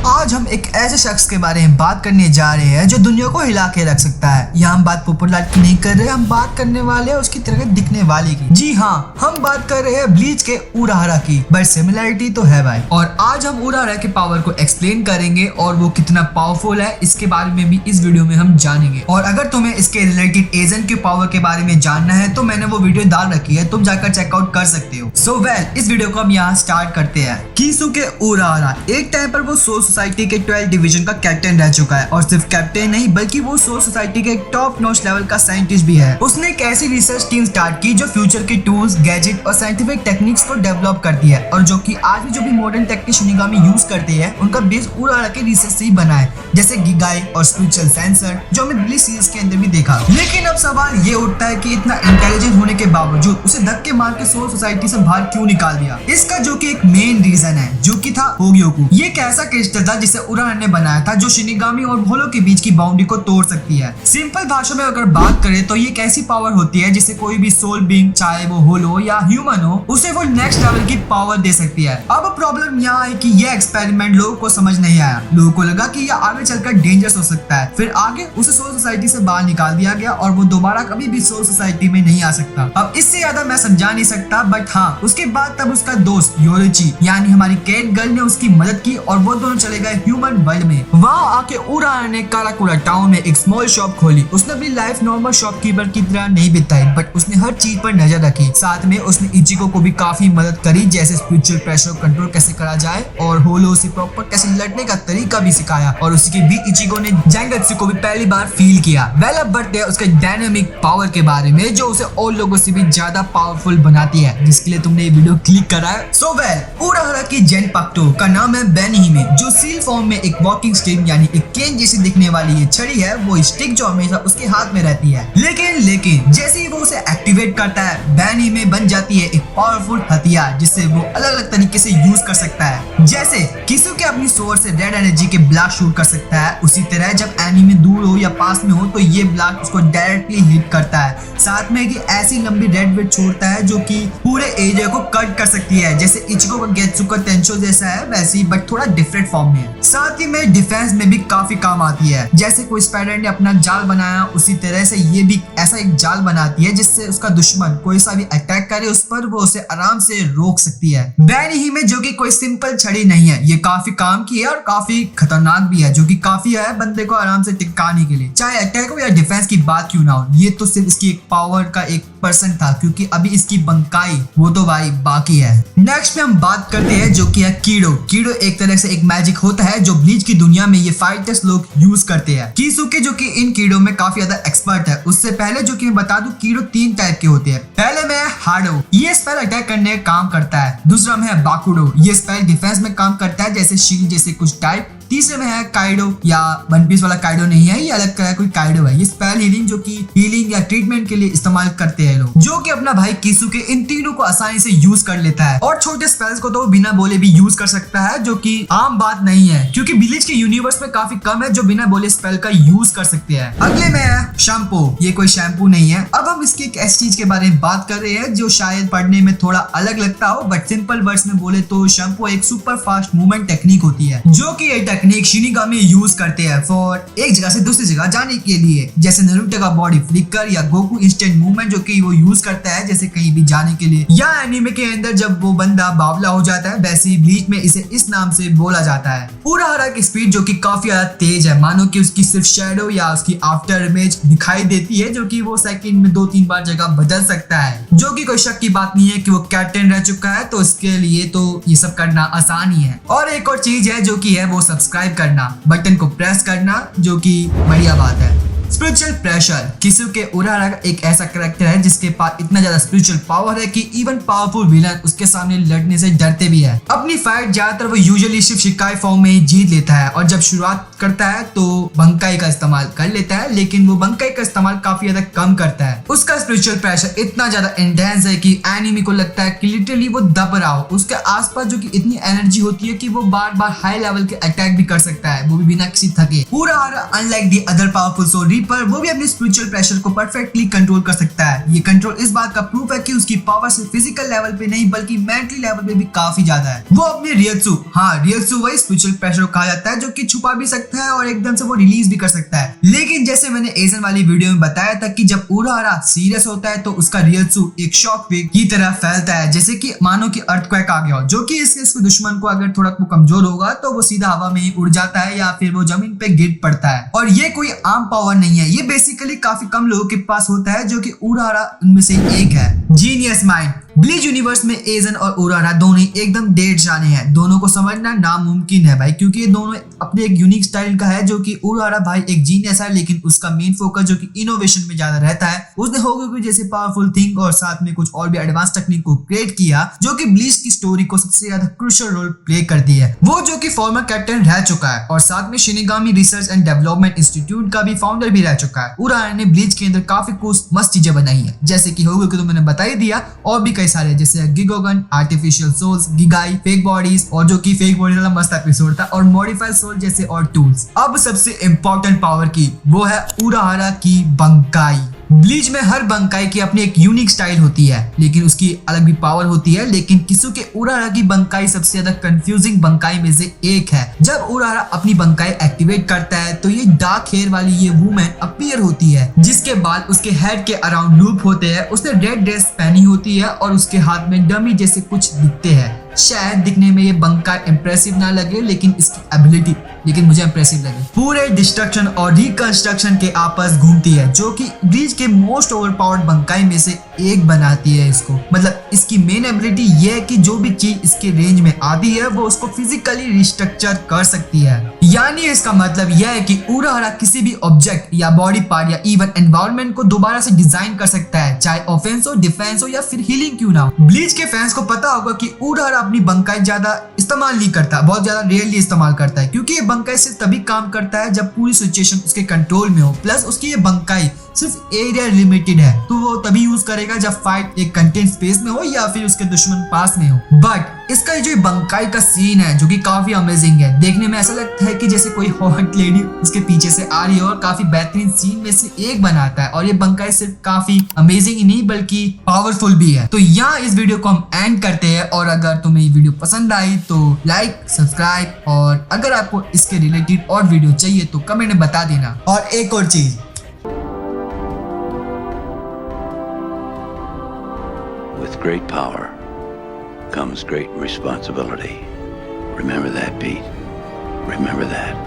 आज हम एक ऐसे शख्स के बारे में बात करने जा रहे हैं जो दुनिया को हिला के रख सकता है। यहाँ हम बात पॉपुलर की नहीं कर रहे, हम बात करने वाले हैं उसकी तरह दिखने वाले की। जी हाँ, हम बात कर रहे हैं ब्लीच के उराहरा की, बट सिमिलरिटी तो है भाई। और आज हम उराहरा के पावर को एक्सप्लेन करेंगे और वो कितना पावरफुल है इसके बारे में भी इस वीडियो में हम जानेंगे। और अगर तुम्हें इसके रिलेटेड एजेंट के पावर के बारे में जानना है तो मैंने वो वीडियो डाल रखी है, तुम जाकर चेकआउट कर सकते हो। सो इस वीडियो को हम यहाँ स्टार्ट करते हैं। कीसुके उराहरा एक टाइम पर वो सोल सोसाइटी के 12 डिवीजन का कैप्टन रह चुका है, और सिर्फ कैप्टन नहीं बल्कि वो सोल सोसाइटी के टॉप नॉच लेवल का साइंटिस्ट भी है। उसने एक ऐसी रिसर्च टीम स्टार्ट की जो फ्यूचर के टूल्स, गैजेट और साइंटिफिक टेक्निक्स को डेवलप करती है, और जो कि आज भी जो भी मॉडर्न टेक के शिनिगामी यूज करते हैं उनका बेस उराहरा के रिसर्च से ही बना है, जैसे गिगाई और स्पिरिचुअल सेंसर जो हमने ब्लीच सीरीज के अंदर भी देखा। लेकिन अब सवाल ये उठता है कि इतना इंटेलिजेंट होने के बावजूद उसे धक्के मार के सोल सोसाइटी से बाहर क्यों निकाल दिया। इसका जो कि एक मेन रीजन है जो कि था होग्योकू। ये एक ऐसा क्रिस्टल था जिसे उराहरा ने बनाया था जो शिनिगामी और भोलो के बीच की बाउंड्री को तोड़ सकती है। सिंपल भाषा में अगर बात करें तो ये एक ऐसी पावर होती है जिसे कोई भी सोल बीइंग, चाहे वो होलो या ह्यूमन हो, उसे वो नेक्स्ट लेवल की पावर दे सकती है। अब प्रॉब्लम यहाँ है कि ये एक्सपेरिमेंट लोगों को समझ नहीं आया। लोगों को लगा कि ये आगे चलकर डेंजरस हो सकता है, फिर आगे उसे सोल सोसाइटी से बाहर निकाल दिया गया और वो दोबारा कभी भी सोल सोसाइटी में नहीं आ सकता। अब इससे ज्यादा मैं समझा नहीं सकता, बट हाँ, उसके बाद तब उसका दोस्त योरिची यानी हमारी कैट गर्ल ने उसकी मदद की और वो दोनों चले गए ह्यूमन वर्ल्ड में। वहाँ आके उराहरा ने काराकुरा टाउन में एक स्मॉल शॉप खोली। उसने अपनी लाइफ नॉर्मल शॉपकीपर की तरह नहीं बिताई, बट उसने हर चीज पर नजर रखी। साथ में उसने इचिको को भी काफी मदद करी, जैसे स्पिरिचुअल प्रेशर कंट्रोल कैसे करा जाए और होलो से प्रॉपर कैसे लड़ने का तरीका भी सिखाया। और उसी के भी इचिको ने जंगत्सु को भी पहली बार फील किया। अब बढ़ते हैं उसके डायनामिक पावर के बारे में जो उसे और लोगों से भी ज्यादा पावरफुल बनाती है, जिसके लिए तुमने ये वीडियो क्लिक करा है। उराहरा की जेनपाक्टो का नाम है बेनहिमे, जो सील फॉर्म में एक वॉकिंग स्टिक यानी एक केन जैसी दिखने वाली ये छड़ी है, वो स्टिक जो हमेशा उसके हाथ में रहती है। लेकिन जैसे ही वो उसे एक्टिवेट करता है, बेनहिमे बन जाती है एक पावरफुल हथियार जिससे वो अलग अलग तरीके से यूज कर सकता है। जैसे किसुके अपनी सोर्स से रेड एनर्जी के ब्लास्ट शूट कर सकता है, उसी तरह जब एनिमे दूर हो या पास में हो तो ये ब्लास्ट उसको डायरेक्टली हिट करता है। साथ में कि ऐसी लंबी रेड वेव छोड़ता है जो कि पूरे एरिया को कट कर सकती है, जैसे इचिको का गेत्सुका टेंशो जैसा है वैसी, बट थोड़ा डिफरेंट फॉर्म में है। साथ ही में डिफेंस में भी काफी काम आती है, जैसे कोई स्पाइडर ने अपना जाल बनाया उसी तरह से ये भी ऐसा एक जाल बनाती है जिससे उसका दुश्मन कोई सा भी अटैक करे उस पर वो उसे आराम से रोक सकती है। बेनहिमे जो कि कोई सिंपल छड़ी नहीं है, ये काफी काम की है और काफी खतरनाक भी है, जो कि काफी है बंदे को आराम से टिकाने के लिए, चाहे अटैक हो या डिफेंस की बात क्यों ना हो। ये तो सिर्फ इसकी एक पावर का 1% था, क्योंकि अभी इसकी बंकाई वो तो भाई बाकी है। नेक्स्ट में हम बात करते हैं जो कि है कीड़ो। कीड़ो एक तरह से एक मैजिक होता है जो ब्लीच की दुनिया में ये फाइटर्स लोग यूज करते हैं। कीसुके जो कि इन कीड़ों में काफी ज्यादा एक्सपर्ट है। उससे पहले जो कि मैं बता दूं, कीड़ो 3 टाइप के होते हैं। पहले में है हाडो, ये स्पेल अटैक करने का काम करता है। दूसरा में है बाकुडो, ये स्पेल डिफेंस में काम करता है, जैसे शील्ड जैसे कुछ टाइप। तीसरे में है काइडो, या वन पीस वाला काइडो नहीं है, ये अलग तरह कोई काइडो है। ये स्पेल हीलिंग जो कि हीलिंग या ट्रीटमेंट के लिए इस्तेमाल करते हैं लोग, जो कि अपना भाई किसुके इन तीनों को आसानी से यूज कर लेता है। और छोटे स्पेल्स को तो वो बिना बोले भी यूज कर सकता है, जो कि आम बात नहीं है, क्योंकि ब्लीच के यूनिवर्स में काफी कम है जो बिना बोले स्पेल का यूज कर सकते हैं। अगले में है शैम्पू, ये कोई शैम्पू नहीं है। अब हम इसकी एक ऐसी चीज के बारे में बात कर रहे हैं जो शायद पढ़ने में थोड़ा अलग लगता हो, बट सिंपल वर्ड्स में बोले तो शैम्पू एक सुपर फास्ट मूवमेंट टेक्निक होती है, जो कि ये टेक्निक शिनिगामी यूज करते हैं फॉर एक जगह से दूसरी जगह जाने के लिए, जैसे नारुतो का बॉडी फ्लिकर या गोकू इंस्टेंट मूवमेंट जो कि वो यूज करता है जैसे कहीं भी जाने के लिए, या एनीमे के अंदर जब वो बंदा बावला हो जाता है, वैसे ही ब्लीच में इसे इस नाम से बोला जाता है। उराहरा की स्पीड जो कि काफी ज्यादा तेज है, मानो कि उसकी सिर्फ शैडो या उसकी आफ्टर इमेज दिखाई देती है, जो कि वो सेकंड में 2-3 बार जगह बदल सकता है, जो कि कोई शक की बात नहीं है कि वो कैप्टन रह चुका है, तो उसके लिए तो ये सब करना आसान ही है। और एक और चीज है जो कि है वो सब्सक्राइब करना, बटन को प्रेस करना, जो कि बढ़िया बात है। स्पिरिचुअल प्रेशर, किसुके उराहरा का एक ऐसा कैरेक्टर है जिसके पास इतना ज्यादा स्पिरिचुअल पावर है कि इवन पावरफुल विलन उसके सामने लड़ने से डरते भी है। अपनी फाइट ज्यादातर वो यूजुअली सिर्फ शिकाई फॉर्म में ही जीत लेता है, और जब शुरुआत करता है तो बंकाई का इस्तेमाल कर लेता है, लेकिन वो बंकाई का इस्तेमाल काफी ज्यादा कम करता है। उसका स्पिरिचुअल प्रेशर इतना ज्यादा इंटेंस है कि एनिमी को लगता है कि लिटरली वो दब रहा हो। उसके आसपास जो कि इतनी एनर्जी होती है कि वो बार बार हाई लेवल के अटैक भी कर सकता है, वो भी बिना किसी थके। Urahara unlike the other powerful soul reaper वो भी अपने स्पिरिचुअल प्रेशर को परफेक्टली कंट्रोल कर सकता है। ये कंट्रोल इस बात का प्रूफ है कि उसकी पावर सिर्फ फिजिकल लेवल पे नहीं बल्कि मेंटली लेवल पे भी काफी ज्यादा है। वो अपने रियत्सु, हाँ रियत्सु वही स्पिरिचुअल प्रेशर को कहा जाता है जो कि छुपा भी सकता है और एकदम से वो रिलीज भी कर सकता है। लेकिन जैसे मैंने एजन वाली वीडियो में बताया था कि जब उराहारा सीरियस होता है तो उसका रियत्सु एक शॉक वेव की तरह फैलता है, जैसे कि मानो कि अर्थक्वेक आ गया हो, जो कि इसके दुश्मन को अगर थोड़ा कमजोर होगा तो वो सीधा हवा में ही उड़ जाता है या फिर वो जमीन पे गिर पड़ता है। और ये कोई आम पावर नहीं है, ये बेसिकली काफी कम लोगों के पास होता है, जो कि उराहारा उनमें से एक है। Genius mind. ब्लीच यूनिवर्स में एजन और उराहारा दोनों ही एकदम डेढ़ जाने हैं। दोनों को समझना नामुमकिन है भाई, क्योंकि ये दोनों अपने एक यूनिक स्टाइल का है। जो कि उराहारा भाई एक जीनियस है, लेकिन उसका मेन फोकस जो कि इनोवेशन में ज्यादा रहता है। उसने होगोकू जैसे पावरफुल थिंग और साथ में कुछ और भी एडवांस टेक्निक को क्रिएट किया, जो कि ब्लीच की स्टोरी को सबसे ज्यादा क्रूशियल रोल प्ले करती है। वो जो कि फॉर्मर कैप्टन रह चुका है और साथ में shinigami research and development institute का भी फाउंडर भी रह चुका है। उराहारा ने ब्लीच के अंदर काफी कुछ मस्त चीजें बनाई है, जैसे कि होगोकू तो मैंने बता ही दिया, और भी कई सारे जैसे गिगोगन, आर्टिफिशियल सोल्स, गिगाई, फेक बॉडीज, और जो कि फेक बॉडीज वाला मस्त एपिसोड था, और मॉडिफाइड सोल जैसे और टूल्स। अब सबसे इंपॉर्टेंट पावर की वो है उराहारा की बंकाई। ब्लीच में हर बंकाई की अपनी एक यूनिक स्टाइल होती है, लेकिन उसकी अलग भी पावर होती है। लेकिन किसुके उराहारा की बंकाई सबसे ज्यादा कंफ्यूजिंग बंकाई में से एक है। जब उराहारा अपनी बंकाई एक्टिवेट करता है तो ये डार्क हेयर वाली ये वुमेन अपीयर होती है, जिसके बाल उसके हेड के अराउंड लूप होते हैं। उसने रेड ड्रेस पहनी होती है और उसके हाथ में डमी जैसे कुछ दिखते हैं। शायद दिखने में ये बंकाई इंप्रेसिव ना लगे, लेकिन इसकी एबिलिटी मुझे इंप्रेसिव लगे। पूरे डिस्ट्रक्शन और रिकंस्ट्रक्शन के आपस घूमती है, जो कि ब्लीच के मोस्ट ओवरपावर्ड बंकाई में से एक बनाती है इसको। मतलब इसकी मेन एबिलिटी ये है कि जो भी चीज इसके रेंज में आती है वो उसको फिजिकली रिस्ट्रक्चर कर सकती है। यानी इसका मतलब यह है कि उराहारा किसी भी ऑब्जेक्ट या बॉडी पार्ट या इवन एनवायरनमेंट को दोबारा से डिजाइन कर सकता है, चाहे ऑफेंस हो, डिफेंस हो या फिर हीलिंग क्यों ना हो। ब्लीच के फैंस को पता होगा कि उराहारा अपनी बंकाई ज्यादा इस्तेमाल नहीं करता, बहुत ज्यादा रेयरली इस्तेमाल करता है, क्योंकि ये बंकाई सिर्फ तभी काम करता है जब पूरी सिचुएशन उसके कंट्रोल में हो। प्लस उसकी ये बंकाई सिर्फ एरिया लिमिटेड है, तो वो तभी यूज करेगा जब फाइट एक कंटेंट स्पेस में हो या फिर उसके दुश्मन पास में हो। बट इसका जो बंकाई का सीन है जो कि काफी अमेजिंग है, देखने में ऐसा लगता है कि जैसे कोई हॉट लेडी उसके पीछे से आ रही है, और काफी बेहतरीन सीन में से एक बनाता है। और ये बंकाई सिर्फ काफी अमेजिंग ही नहीं बल्कि पावरफुल भी है। तो यहाँ इस वीडियो को हम एंड करते हैं, और अगर तुम्हें ये वीडियो पसंद आई तो लाइक, सब्सक्राइब, और अगर आपको इसके रिलेटेड और वीडियो चाहिए तो कमेंट में बता देना। और एक और चीज, With great power comes great responsibility. Remember that, Pete. Remember that.